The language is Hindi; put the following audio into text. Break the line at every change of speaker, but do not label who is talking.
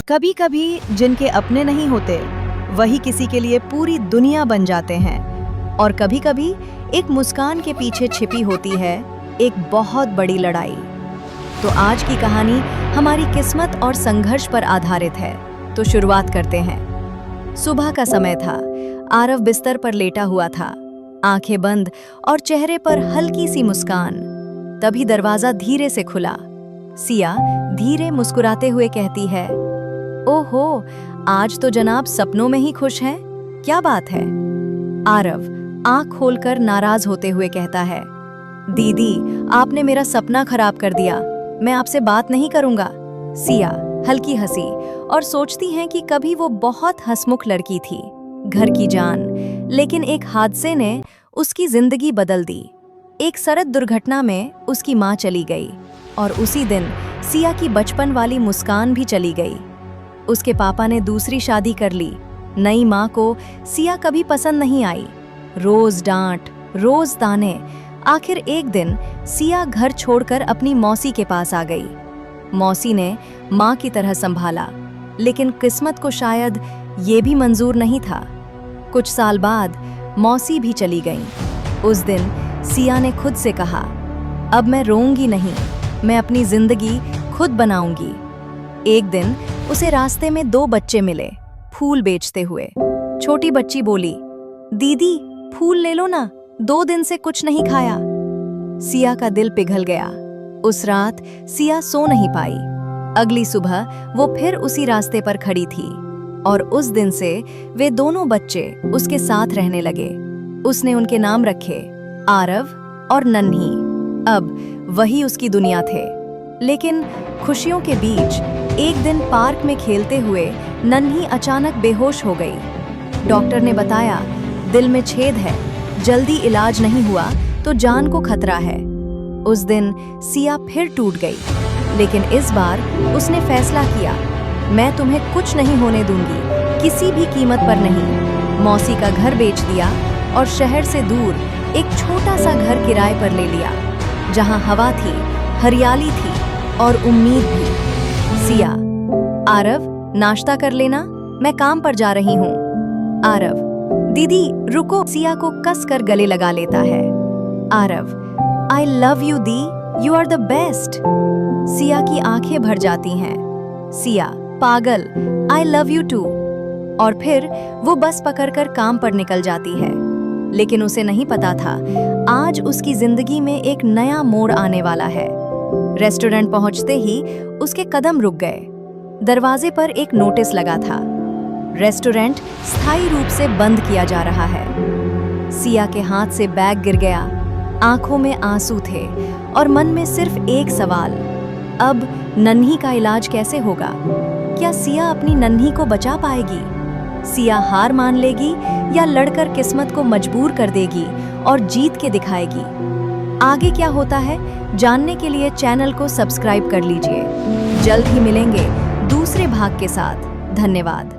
कभी कभी जिनके अपने नहीं होते वही किसी के लिए पूरी दुनिया बन जाते हैं। और कभी कभी एक मुस्कान के पीछे छिपी होती है एक बहुत बड़ी लड़ाई। तो आज की कहानी हमारी किस्मत और संघर्ष पर आधारित है। तो शुरुआत करते हैं। सुबह का समय था। आरव बिस्तर पर लेटा हुआ था, आंखें बंद और चेहरे पर हल्की सी मुस्कान। तभी दरवाजा धीरे से खुला। सिया धीरे मुस्कुराते हुए कहती है, ओहो, आज तो जनाब सपनों में ही खुश हैं। क्या बात है? आरव आंख खोलकर नाराज होते हुए कहता है, दीदी, आपने मेरा सपना खराब कर दिया। मैं आपसे बात नहीं करूंगा। सिया हल्की हंसी और सोचती हैं कि कभी वो बहुत हंसमुख लड़की थी, घर की जान। लेकिन एक हादसे ने उसकी जिंदगी बदल दी। एक सड़क दुर्घटना में उसकी माँ चली गई और उसी दिन सिया की बचपन वाली मुस्कान भी चली गई। उसके पापा ने दूसरी शादी कर ली। नई माँ को सिया कभी पसंद नहीं आई। रोज डांट, रोज ताने। आखिर एक दिन सिया घर छोड़कर अपनी मौसी के पास आ गई। मौसी ने माँ की तरह संभाला, लेकिन किस्मत को शायद ये भी मंजूर नहीं था। कुछ साल बाद मौसी भी चली गईं। उस दिन सिया ने खुद से कहा, अब मैं रोऊंगी नहीं, मैं अपनी जिंदगी खुद बनाऊंगी। एक दिन उसे रास्ते में दो बच्चे मिले, फूल बेचते हुए। छोटी बच्ची बोली, दीदी फूल ले लो ना, 2 दिन से कुछ नहीं खाया। सिया का दिल पिघल गया। उस रात सिया सो नहीं पाई। अगली सुबह वो फिर उसी रास्ते पर खड़ी थी और उस दिन से वे दोनों बच्चे उसके साथ रहने लगे। उसने उनके नाम रखे, आरव और नन्ही। अब वही उसकी दुनिया थे। लेकिन खुशियों के बीच एक दिन पार्क में खेलते हुए नन्ही अचानक बेहोश हो गई। डॉक्टर ने बताया, दिल में छेद है, जल्दी इलाज नहीं हुआ तो जान को खतरा है। उस दिन सिया फिर टूट गई, लेकिन इस बार उसने फैसला किया, मैं तुम्हें कुछ नहीं होने दूंगी, किसी भी कीमत पर नहीं। मौसी का घर बेच दिया और शहर से दूर एक छोटा सा घर किराए पर ले लिया, जहां हवा थी, हरियाली थी और उम्मीद भी। सिया, आरव नाश्ता कर लेना, मैं काम पर जा रही हूँ। आरव, दीदी रुको। सिया को कस कर गले लगा लेता है। आरव, आई लव यू दी, you are the best. Siya की आंखें भर जाती हैं। सिया, पागल, आई लव यू टू। और फिर वो बस पकड़कर काम पर निकल जाती है। लेकिन उसे नहीं पता था, आज उसकी जिंदगी में एक नया मोड़ आने वाला है। रेस्टोरेंट पहुंचते ही उसके कदम रुक गए। दरवाजे पर एक नोटिस लगा था, रेस्टोरेंट स्थायी रूप से बंद किया जा रहा है। सिया के हाथ से बैग गिर गया। आंखों में आंसू थे और मन में सिर्फ एक सवाल, अब नन्ही का इलाज कैसे होगा? क्या सिया अपनी नन्ही को बचा पाएगी? सिया हार मान लेगी या लड़कर किस्मत को मजबूर कर देगी और जीत के दिखाएगी? आगे क्या होता है जानने के लिए चैनल को सब्सक्राइब कर लीजिए। जल्द ही मिलेंगे दूसरे भाग के साथ। धन्यवाद।